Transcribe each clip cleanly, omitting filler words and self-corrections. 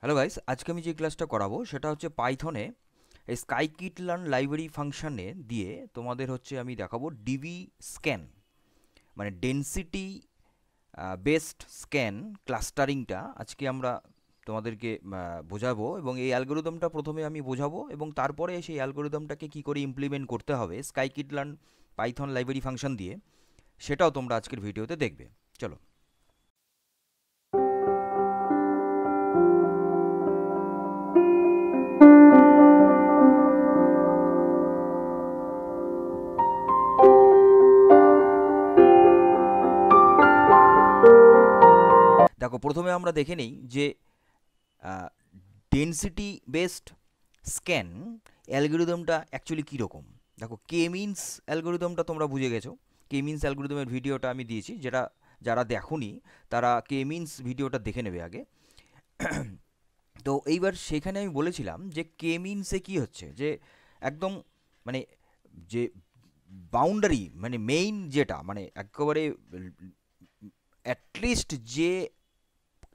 Hello guys, আজকে আমি যে ক্লাসটা করাবো সেটা হচ্ছে পাইথনে এই scikit-learn লাইব্রেরি ফাংশনে দিয়ে তোমাদের হচ্ছে আমি দেখাবো ডিবি স্ক্যান মানে ডেনসিটি বেসড স্ক্যান ক্লাস্টারিংটা আজকে আমরা তোমাদেরকে বোঝাবো। এবং এই অ্যালগোরিদমটা প্রথমে আমি বোঝাবো এবং তারপরে সেই অ্যালগোরিদমটাকে কী করে ইমপ্লিমেন্ট করতে হবে scikit-learn পাইথন লাইব্রেরি ফাংশন দিয়ে, সেটাও তোমরা আজকের ভিডিওতে দেখবে। চলো। দেখো, প্রথমে আমরা দেখে নিই যে ডেনসিটি বেসড স্ক্যান অ্যালগোরিদমটা অ্যাকচুয়ালি কীরকম। দেখো, কে মিনস অ্যালগোরিদমটা তোমরা বুঝে গেছো। কে মিনস অ্যালগোরিদমের ভিডিওটা আমি দিয়েছি, যেটা যারা দেখোনি তারা কে মিনস ভিডিওটা দেখে নেবে আগে। তো এইবার সেখানে আমি বলেছিলাম যে কে মিনসে কী হচ্ছে, যে একদম মানে যে বাউন্ডারি মানে মেইন যেটা মানে একেবারে অ্যাটলিস্ট যে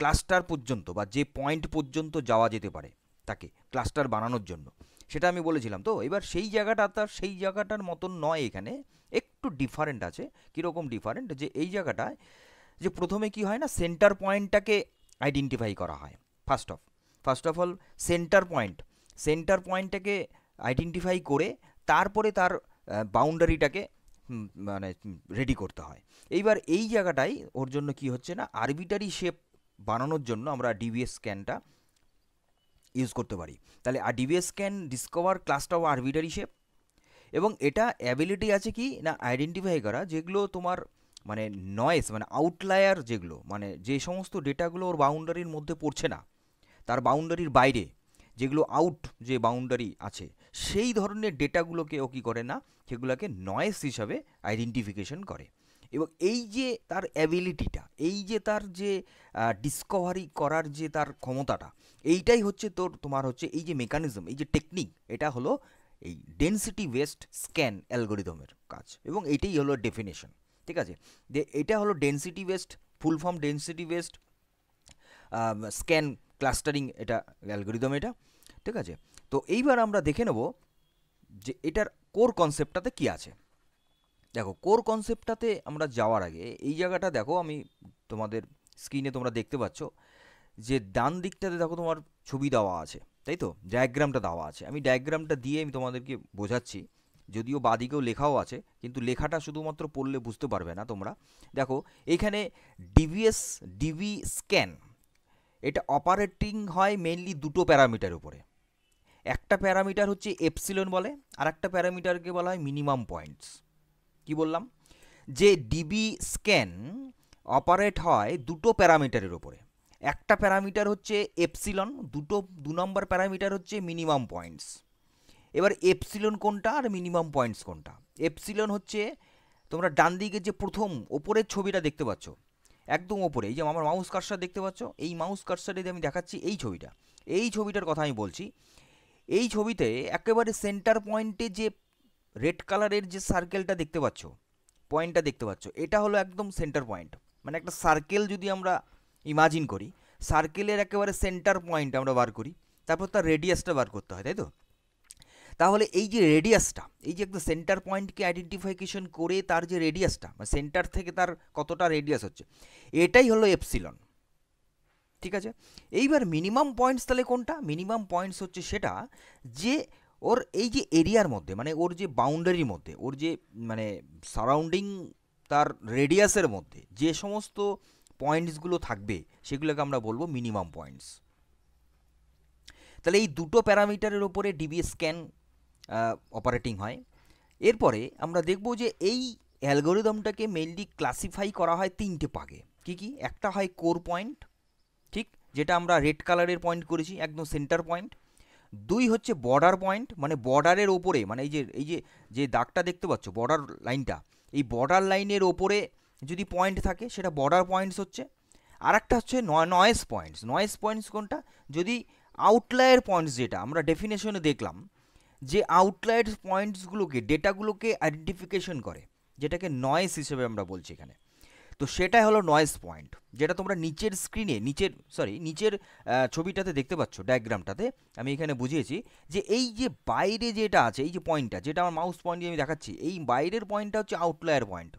ক্লাস্টার পর্যন্ত বা যে পয়েন্ট পর্যন্ত যাওয়া যেতে পারে তাকে ক্লাস্টার বানানোর জন্য, সেটা আমি বলেছিলাম। তো এবার সেই জায়গাটা তার সেই জায়গাটার মতন নয়, এখানে একটু ডিফারেন্ট আছে। কীরকম ডিফারেন্ট, যে এই জায়গাটায় যে প্রথমে কি হয় না, সেন্টার পয়েন্টটাকে আইডেন্টিফাই করা হয়। ফার্স্ট অফ অল সেন্টার পয়েন্টটাকে আইডেন্টিফাই করে তারপরে তার বাউন্ডারিটাকে মানে রেডি করতে হয়। এইবার এই জায়গাটায় ওর জন্য কি হচ্ছে না, আরবিটারি শেপ বানানোর জন্য আমরা ডিবিএস স্ক্যানটা ইউজ করতে পারি। তাহলে ডিবিএস স্ক্যান ডিসকভার ক্লাসটা অফ আরবিটারি শেপ, এবং এটা অ্যাবিলিটি আছে কি না আইডেন্টিফাই করা যেগুলো তোমার মানে নয়েস মানে আউটলায়ার, যেগুলো মানে যে সমস্ত ডেটাগুলো ওর বাউন্ডারির মধ্যে পড়ছে না, তার বাউন্ডারির বাইরে যেগুলো আউট যে বাউন্ডারি আছে, সেই ধরনের ডেটাগুলোকে ও কী করে না, সেগুলোকে নয়েস হিসাবে আইডেন্টিফিকেশন করে। এবং এই যে তার অ্যাবিলিটিটা, এই যে তার যে ডিসকভারি করার যে তার ক্ষমতাটা, এইটাই হচ্ছে তোমার হচ্ছে এই যে মেকানিজম, এই যে টেকনিক, এটা হলো এই ডেনসিটি বেসড স্ক্যান অ্যালগোরিদমের কাজ, এবং এইটাই হলো ডেফিনেশন। ঠিক আছে, যে এটা হলো density based, full form density based scan clustering এটা অ্যালগোরিদম এটা। ঠিক আছে, তো এইবার আমরা দেখে নেব যে এটার কোর কনসেপ্টটাতে কী আছে। দেখো, কোর কনসেপ্টটাতে আমরা যাওয়ার আগে এই জায়গাটা দেখো, আমি তোমাদের স্ক্রিনে তোমরা দেখতে পাচ্ছ যে ডান দিকটাতে দেখো তোমার ছবি দেওয়া আছে, তাই তো, ডায়াগ্রামটা দেওয়া আছে। আমি ডায়াগ্রামটা দিয়ে আমি তোমাদেরকে বোঝাচ্ছি, যদিও বাদিকেও লেখাও আছে, কিন্তু লেখাটা শুধুমাত্র পড়লে বুঝতে পারবে না তোমরা। দেখো, এখানে ডিবি স্ক্যান এটা অপারেটিং হয় মেইনলি দুটো প্যারামিটার উপরে। একটা প্যারামিটার হচ্ছে এপসিলন বলে, আর একটা প্যারামিটারকে বলা হয় মিনিমাম পয়েন্টস। কি বললাম, যে ডিবি স্ক্যান অপারেট হয় দুটো প্যারামিটারের উপরে। একটা প্যারামিটার হচ্ছে এপসিলন, দু নম্বর প্যারামিটার হচ্ছে মিনিমাম পয়েন্টস। এবার এপসিলন কোনটা আর মিনিমাম পয়েন্টস কোনটা? এপসিলন হচ্ছে তোমরা ডান দিকে যে প্রথম ওপরের ছবিটা দেখতে পাচ্ছ, একদম ওপরে, এই যে আমার মাউস কার্সার দেখতে পাচ্ছ, এই মাউস কার্সারে আমি দেখাচ্ছি এই ছবিটার কথা আমি বলছি। এই ছবিতে একেবারে সেন্টার পয়েন্টে যে রেড কালারের যে সার্কেলটা দেখতে পাচ্ছ, পয়েন্টটা দেখতে পাচ্ছ, এটা হলো একদম সেন্টার পয়েন্ট। মানে একটা সার্কেল যদি আমরা ইমাজিন করি, সার্কেলের একেবারে সেন্টার পয়েন্ট আমরা বার করি, তারপর তার রেডিয়াসটা বার করতে হয়, তাই তো। তাহলে এই যে রেডিয়াসটা, এই যে একটা সেন্টার পয়েন্টকে আইডেন্টিফিকেশন করে তার যে রেডিয়াসটা, মানে সেন্টার থেকে তার কতটা রেডিয়াস হচ্ছে, এটাই হলো এপসিলন। ঠিক আছে, এইবার মিনিমাম পয়েন্টস তাহলে কোনটা? মিনিমাম পয়েন্টস হচ্ছে সেটা যে ওর এই যে এরিয়ার মধ্যে, মানে ওর যে বাউন্ডারির মধ্যে, ওর যে মানে সারাউন্ডিং তার রেডিয়াসের মধ্যে যে সমস্ত পয়েন্টসগুলো থাকবে, সেগুলোকে আমরা বলবো মিনিমাম পয়েন্টস। তাহলে এই দুটো প্যারামিটারের ওপরে ডিবি স্ক্যান অপারেটিং হয়। এরপরে আমরা দেখব যে এই অ্যালগোরিদমটাকে মেইনলি ক্লাসিফাই করা হয় তিনটে ভাগে। কি কি? একটা হয় কোর পয়েন্ট, ঠিক, যেটা আমরা রেড কালারের পয়েন্ট করেছি, একদম সেন্টার পয়েন্ট। দুই হচ্ছে বর্ডার পয়েন্ট, মানে বর্ডারের ওপরে, মানে এই যে দাগটা দেখতে পাচ্ছ, বর্ডার লাইনটা, এই বর্ডার লাইনের ওপরে যদি পয়েন্ট থাকে সেটা বর্ডার পয়েন্টস হচ্ছে। আর একটা হচ্ছে নয়েস পয়েন্টস কোনটা? যদি আউটলায়ার পয়েন্টস, যেটা আমরা ডেফিনেশনে দেখলাম যে আউটলায়ার পয়েন্টসগুলোকে, ডেটাগুলোকে আইডেন্টিফিকেশন করে, যেটাকে নয়েস হিসেবে আমরা বলছি এখানে। তো সেটাই হলো নয়েজ পয়েন্ট, যেটা তোমরা নিচের স্ক্রিনে নিচের ছবিটাতে দেখতে পাচ্ছ, ডায়াগ্রামটাতে আমি এখানে বুঝিয়েছি যে এই যে বাইরে যেটা আছে, এই যে পয়েন্টটা, যেটা আমার মাউস পয়েন্ট দিয়ে আমি দেখাচ্ছি, এই বাইরের পয়েন্টটা হচ্ছে আউটলায়ার পয়েন্ট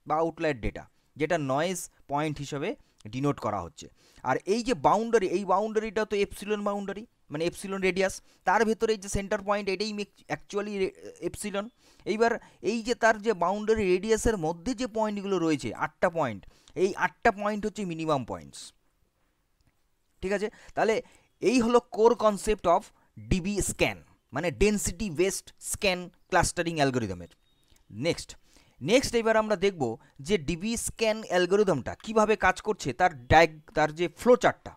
বা আউটলায়ার ডেটা, যেটা নয়েজ পয়েন্ট হিসেবে ডিনোট করা হচ্ছে। আর এই যে বাউন্ডারি, এই বাউন্ডারিটা তো এপসিলন বাউন্ডারি, মানে এপসিলন রেডিয়াস, তার ভেতরে এই যে সেন্টার পয়েন্ট, এটাই অ্যাকচুয়ালি এপসিলন। এইবার এই যে তার যে বাউন্ডারি রেডিয়াসের মধ্যে যে পয়েন্টগুলো রয়েছে, 8টা পয়েন্ট, এই 8টা পয়েন্ট হচ্ছে মিনিমাম পয়েন্টস। ঠিক আছে, তাহলে এই হলো core concept of DB scan, মানে ডেন্সিটি বেসড স্ক্যান ক্লাস্টারিং অ্যালগোরিদমের। নেক্সট এবার আমরা দেখব যে ডিবি স্ক্যান অ্যালগোরিদমটা কীভাবে কাজ করছে, তার যে ফ্লো চার্টটা,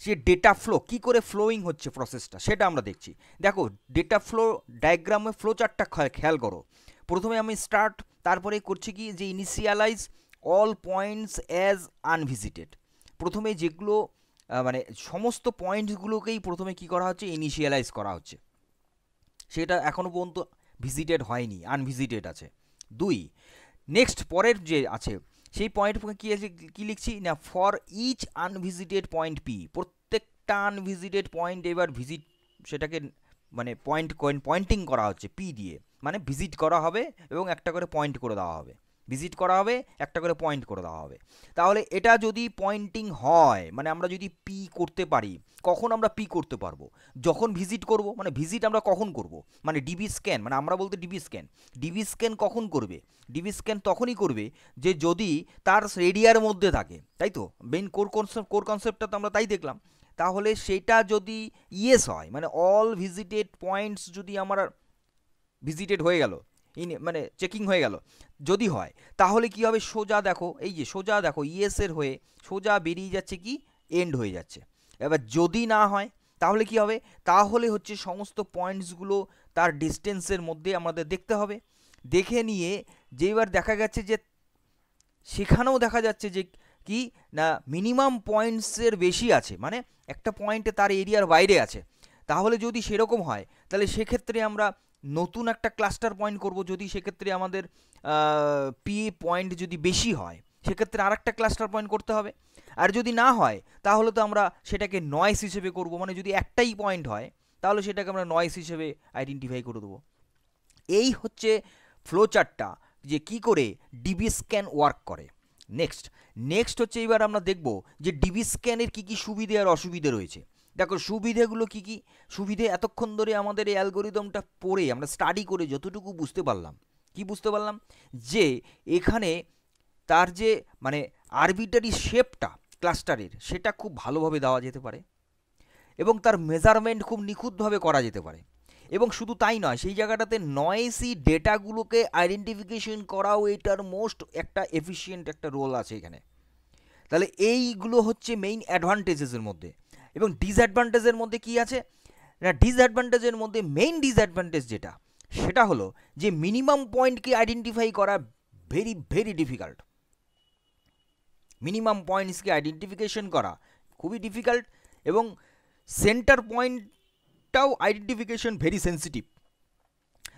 সে ডেটা ফ্লো কী করে ফ্লোয়িং হচ্ছে প্রসেসটা, সেটা আমরা দেখছি। দেখো ডেটা ফ্লো ডায়াগ্রামে ফ্লো চার্টটা খেয়াল করো। প্রথমে আমি স্টার্ট, তারপরে করছি কি যে ইনিশিয়ালাইজ অল পয়েন্টস অ্যাজ আনভিজিটেড। প্রথমে যেগুলো মানে সমস্ত পয়েন্টসগুলোকেই প্রথমে কি করা হচ্ছে, ইনিশিয়ালাইজ করা হচ্ছে, সেটা এখনও পর্যন্ত ভিজিটেড হয়নি, আনভিজিটেড আছে। 2, নেক্সট পরের যে আছে সেই পয়েন্ট কী লিখছি না, ফর ইচ আনভিজিটেড পয়েন্ট পি, প্রত্যেকটা আনভিজিটেড পয়েন্ট এবার ভিজিট, সেটাকে মানে পয়েন্টিং করা হচ্ছে পি দিয়ে, মানে ভিজিট করা হবে এবং একটা করে পয়েন্ট করে দেওয়া হবে, ভিজিট করা হবে, একটা করে পয়েন্ট করে দেওয়া হবে। তাহলে এটা যদি পয়েন্টিং হয়, মানে আমরা যদি পি করতে পারি, কখন আমরা পি করতে পারবো, যখন ভিজিট করব। মানে ভিজিট আমরা কখন করব, মানে ডিবি স্ক্যান, মানে আমরা বলতে ডিবি স্ক্যান কখন করবে, ডিবি স্ক্যান তখনই করবে যে যদি তার এরিয়ার মধ্যে থাকে, তাই তো মেইন কোর কনসেপ্টটা তো আমরা তাই দেখলাম। তাহলে সেটা যদি ইয়েস হয়, মানে অল ভিজিটেড পয়েন্টস যদি আমার ভিজিটেড হয়ে গেল, মানে চেকিং হয়ে গেল, যদি হয় তাহলে কি হবে, সোজা দেখো, এই যে সোজা দেখো ইয়েসের হয়ে সোজা বেরিয়ে যাচ্ছে কি এন্ড হয়ে যাচ্ছে। এবার যদি না হয় তাহলে কি হবে, তাহলে হচ্ছে সমস্ত পয়েন্টসগুলো তার ডিস্টেন্সের মধ্যে আমাদের দেখতে হবে। দেখে নিয়ে যেবার দেখা গেছে যে সেখানেও দেখা যাচ্ছে যে কি না মিনিমাম পয়েন্টসের বেশি আছে, মানে একটা পয়েন্টে তার এরিয়ার বাইরে আছে, তাহলে যদি সেরকম হয় তাহলে সেক্ষেত্রে আমরা নতুন একটা ক্লাস্টার পয়েন্ট করব। যদি সেক্ষেত্রে আমাদের পি পয়েন্ট যদি বেশি হয়, সেক্ষেত্রে আর একটা ক্লাস্টার পয়েন্ট করতে হবে। আর যদি না হয় তাহলে তো আমরা সেটাকে নয়েস হিসেবে করব, মানে যদি একটাই পয়েন্ট হয় তাহলে সেটাকে আমরা নয়েস হিসেবে আইডেন্টিফাই করে দেবো। এই হচ্ছে ফ্লো চার্টটা, যে কি করে ডিবি স্ক্যান ওয়ার্ক করে। নেক্সট হচ্ছে এবার আমরা দেখব যে ডিবি স্ক্যানের কী কী সুবিধে আর অসুবিধে রয়েছে। দেখো সুবিধেগুলো কী কী, সুবিধে এতক্ষণ ধরে আমাদের এই অ্যালগোরিদমটা পড়ে আমরা স্টাডি করে যতটুকু বুঝতে পারলাম, যে এখানে তার যে মানে আরবিটারি শেপটা ক্লাস্টারের, সেটা খুব ভালোভাবে দেওয়া যেতে পারে এবং তার মেজারমেন্ট খুব নিখুঁতভাবে করা যেতে পারে। এবং শুধু তাই নয়, সেই জায়গাটাতে নয়েসি ডেটাগুলোকে আইডেন্টিফিকেশন করাও এটার মোস্ট একটা এফিশিয়েন্ট একটা রোল আছে এখানে। তাহলে এইগুলো হচ্ছে মেইন অ্যাডভান্টেজেসের মধ্যে। এবং ডিসঅ্যাডভান্টেজের মধ্যে কি আছে না, ডিসঅ্যাডভান্টেজের মধ্যে মেইন ডিসঅ্যাডভান্টেজ যেটা, সেটা হলো যে মিনিমাম পয়েন্টকে আইডেন্টিফাই করা ভেরি ভেরি ডিফিকাল্ট। মিনিমাম পয়েন্টসকে আইডেন্টিফিকেশন করা খুবই ডিফিকাল্ট, এবং সেন্টার পয়েন্টটাও আইডেন্টিফিকেশন ভেরি সেন্সিটিভ।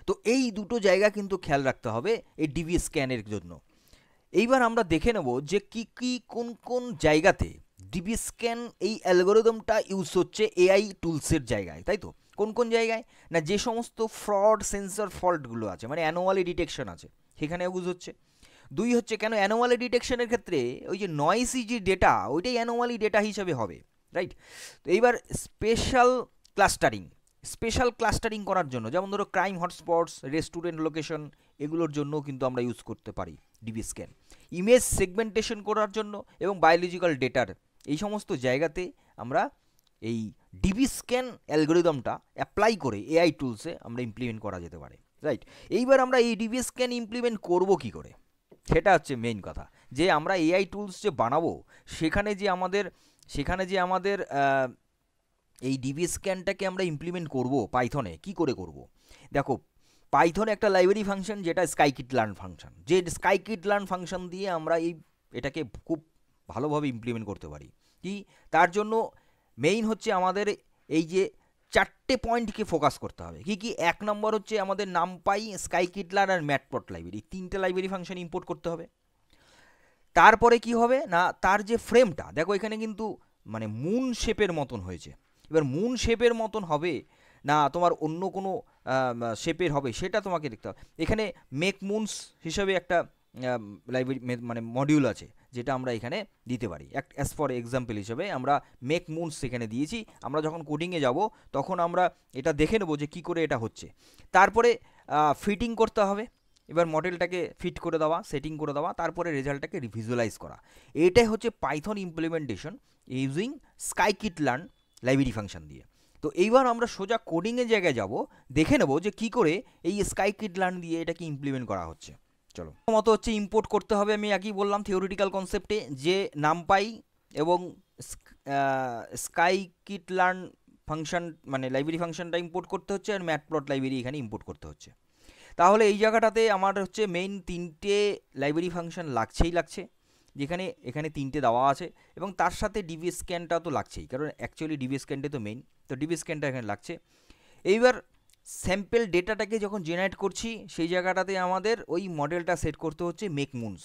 তো এই দুটো জায়গা কিন্তু খেয়াল রাখতে হবে এই ডিবি স্ক্যানের জন্য। এইবার আমরা দেখে নেব যে কোন কোন জায়গাতে ডিবি স্ক্যান এই অ্যালগোরিদমটা ইউজ হচ্ছে এআই টুলসের জায়গায়, তাই তো কোন কোন জায়গায় না, যে সমস্ত ফ্রড সেন্সর ফল্টগুলো আছে, মানে অ্যানোমালি ডিটেকশন আছে, সেখানে ইউজ হচ্ছে। 2 হচ্ছে কেন অ্যানোমালি ডিটেকশনের ক্ষেত্রে ওই যে নয়েসি যে ডেটা, ওইটাই অ্যানোমালি ডেটা হিসাবে হবে, রাইট। তো এইবার স্পেশাল ক্লাস্টারিং করার জন্য, যেমন ধরো ক্রাইম হটস্পটস, রেস্টুরেন্ট লোকেশন, এগুলোর জন্যও কিন্তু আমরা ইউজ করতে পারি ডিবি স্ক্যান। ইমেজ সেগমেন্টেশন করার জন্য এবং বায়োলজিক্যাল ডেটার এই সমস্ত জায়গাতে আমরা এই ডিবি স্ক্যান অ্যালগোরিদমটা অ্যাপ্লাই করে এআই টুলসে আমরা ইমপ্লিমেন্ট করা যেতে পারে, রাইট। এইবার আমরা এই ডিবি স্ক্যান ইমপ্লিমেন্ট করব কি করে, সেটা হচ্ছে মেইন কথা। যে আমরা এআই টুলস যে বানাবো, সেখানে যে আমাদের এই ডিবি স্ক্যানটাকে আমরা ইমপ্লিমেন্ট করব পাইথনে, কি করে করব। দেখো পাইথনে একটা লাইব্রেরি ফাংশন যেটা স্কাইকিট লার্ন ফাংশন, যে স্কাইকিট লার্ন ফাংশন দিয়ে আমরা এটাকে খুব ভালোভাবে ইমপ্লিমেন্ট করতে পারি। কি তার জন্য মেইন হচ্ছে আমাদের এই যে 4টে পয়েন্টকে ফোকাস করতে হবে। কি 1 নম্বর হচ্ছে আমাদের নামপাই, স্কাইকিট লার্ন আর ম্যাটপ্লট লাইব্রেরি, 3টে লাইব্রেরি ফাংশন ইম্পোর্ট করতে হবে। তারপরে কি হবে না, তার যে ফ্রেমটা দেখো এখানে কিন্তু মানে মুন শেপের মতন হয়েছে। এবার মুন শেপের মতন হবে না তোমার অন্য কোনো শেপের হবে সেটা তোমাকে দেখতে হবে। এখানে মেক মুনস হিসাবে একটা লাইব্রেরি মানে মডিউল আছে যেটা আমরা এখানে দিতে পারি। অ্যাজ ফর এক্সাম্পল হিসেবে আমরা মেক মুনস এখানে দিয়েছি। আমরা যখন কোডিংয়ে যাব তখন আমরা এটা দেখে নেবো যে কী করে এটা হচ্ছে। তারপরে ফিটিং করতে হবে। এবার মডেলটাকে ফিট করে দেওয়া, সেটিং করে দেওয়া, তারপরে রেজাল্টটাকে ভিজুয়ালাইজ করা। এটাই হচ্ছে Python implementation using scikit-learn library function দিয়ে। তো এইবার আমরা সোজা কোডিংয়ের জায়গায় যাব, দেখে নেব যে কী করে এই স্কাইকিট-লার্ন দিয়ে এটাকে ইমপ্লিমেন্ট করা হচ্ছে। চলো, মতো হচ্ছে ইম্পোর্ট করতে হবে। আমি একই বললাম থিওরিটিক্যাল কনসেপ্টে যে নামপাই এবং স্কাইকিট-লার্ন ফাংশন মানে লাইব্রেরি ফাংশনটা ইম্পোর্ট করতে হচ্ছে, আর ম্যাটপ্লট লাইব্রেরি এখানে ইম্পোর্ট করতে হচ্ছে। তাহলে এই জায়গাটাতে আমার হচ্ছে মেইন 3টে লাইব্রেরি ফাংশন লাগছে, যেখানে এখানে 3টে দেওয়া আছে, এবং তার সাথে ডিবি স্ক্যানটা তো লাগছেই, কারণ অ্যাকচুয়ালি ডিবি স্ক্যানটা তো মেইন, তো ডিবি স্ক্যানটা এখানে লাগছে। এইবার স্যাম্পল ডেটাটাকে যখন জেনারেট করছি সেই জায়গাটাতে আমাদের ওই মডেলটা সেট করতে হচ্ছে মেক মুনস।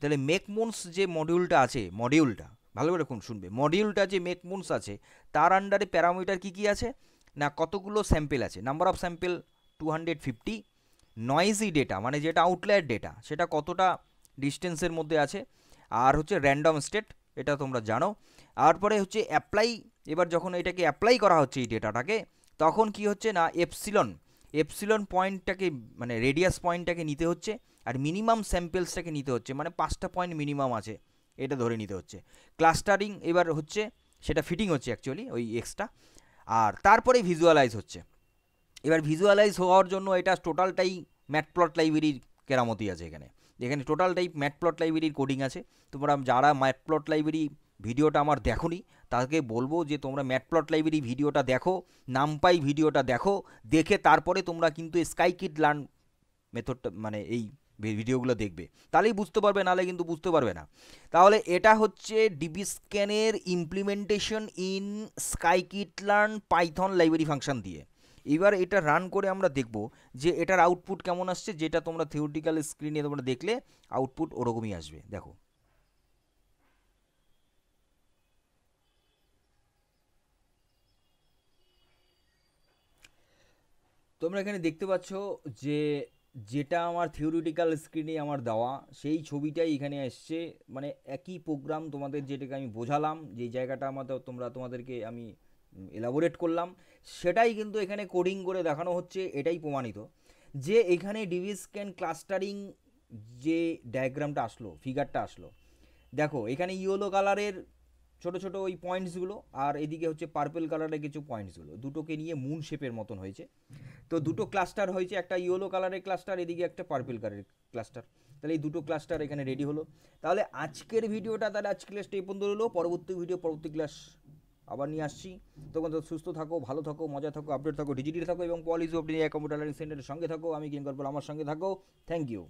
তাহলে মেক মুনস যে মডিউলটা আছে, মডিউলটা ভালো করে শুনবে, মডিউলটা যে মেক মুনস আছে তার আন্ডারে প্যারামিটার কী আছে না, কতগুলো স্যাম্পল আছে, number of sample 250, noisy data মানে যেটা আউটলায়ার ডেটা সেটা কতটা ডিস্টেন্সের মধ্যে আছে, আর হচ্ছে র্যান্ডম স্টেট, এটা তোমরা জানো। তারপরে হচ্ছে অ্যাপ্লাই, এবার যখন এটাকে অ্যাপ্লাই করা হচ্ছে এই ডেটাটাকে তখন কি হচ্ছে না এপসিলন পয়েন্টটাকে মানে রেডিয়াস পয়েন্টটাকে নিতে হচ্ছে, আর মিনিমাম স্যাম্পলসটাকে নিতে হচ্ছে, মানে 5টা পয়েন্ট মিনিমাম আছে এটা ধরে নিতে হচ্ছে। ক্লাস্টারিং এবার হচ্ছে সেটা ফিটিং হচ্ছে অ্যাকচুয়ালি ওই এক্সটা, আর তারপরে ভিজুয়ালাইজ হচ্ছে। এবার ভিজুয়ালাইজ হওয়ার জন্য এটা টোটালটাই ম্যাটপ্লট লাইব্রেরির কেরামতি আছে এখানে, যেখানে টোটালটাই ম্যাটপ্লট লাইব্রেরির কোডিং আছে। তোমরা যারা ম্যাটপ্লট লাইব্রেরি ভিডিওটা আমার দেখোনি তাকে বলবো যে তোমরা ম্যাটপ্লট লাইব্রেরি ভিডিওটা দেখো, নামপাই ভিডিওটা দেখো, দেখে তারপরে তোমরা কিন্তু স্কাইকিট-লার্ন মেথডটা মানে এই ভিডিওগুলো দেখবে, তাহলেই বুঝতে পারবে, নাহলে কিন্তু বুঝতে পারবে না। তাহলে এটা হচ্ছে ডিবি স্ক্যানের implementation in scikit-learn Python library function দিয়ে। এবার এটা রান করে আমরা দেখব যে এটার আউটপুট কেমন আসছে, যেটা তোমরা থিওরিটিক্যাল স্ক্রিনে তোমরা দেখলে আউটপুট ওরকমই আসবে। দেখো, তোমরা এখানে দেখতে পাচ্ছ যে যেটা আমার থিওরিটিক্যাল স্ক্রিনে আমার দেওয়া সেই ছবিটাই এখানে এসছে, মানে একই প্রোগ্রাম তোমাদের যেটাকে আমি বোঝালাম, যে জায়গাটা আমাদের তোমাদেরকে আমি এলাবোরেট করলাম সেটাই কিন্তু এখানে কোডিং করে দেখানো হচ্ছে। এটাই প্রমাণিত যে এখানে ডিবি স্ক্যান ক্লাস্টারিং যে ডায়াগ্রামটা আসলো, ফিগারটা আসলো, দেখো এখানে ইয়েলো কালারের ছোট ছোট ওই পয়েন্টসগুলো, আর এদিকে হচ্ছে পার্পল কালারের কিছু পয়েন্টসগুলো, দুটোকে নিয়ে মুন শেপের মতন হয়েছে। তো দুটো ক্লাস্টার হয়েছে, একটা ইয়েলো কালারের ক্লাস্টার, এদিকে একটা পার্পল কালারের ক্লাস্টার। তাহলে এই দুটো ক্লাস্টার এখানে রেডি হলো। তাহলে আজকের ভিডিওটা, তাহলে আজকের ক্লাসটা এই পর্যন্ত হলো। পরবর্তী ভিডিও পরবর্তী ক্লাস আবার নিয়ে আসছি। তখন তো সুস্থ থাকো, ভালো থাকো, মজা থাকো, আপডেট থাকো, ডিজিটাল থাকো, এবং পলিসি অফ কম্পিউটার লার্নিং সেন্টারের সঙ্গে থাকো। আমি কিং করবো, আমার সঙ্গে থাকো। Thank you.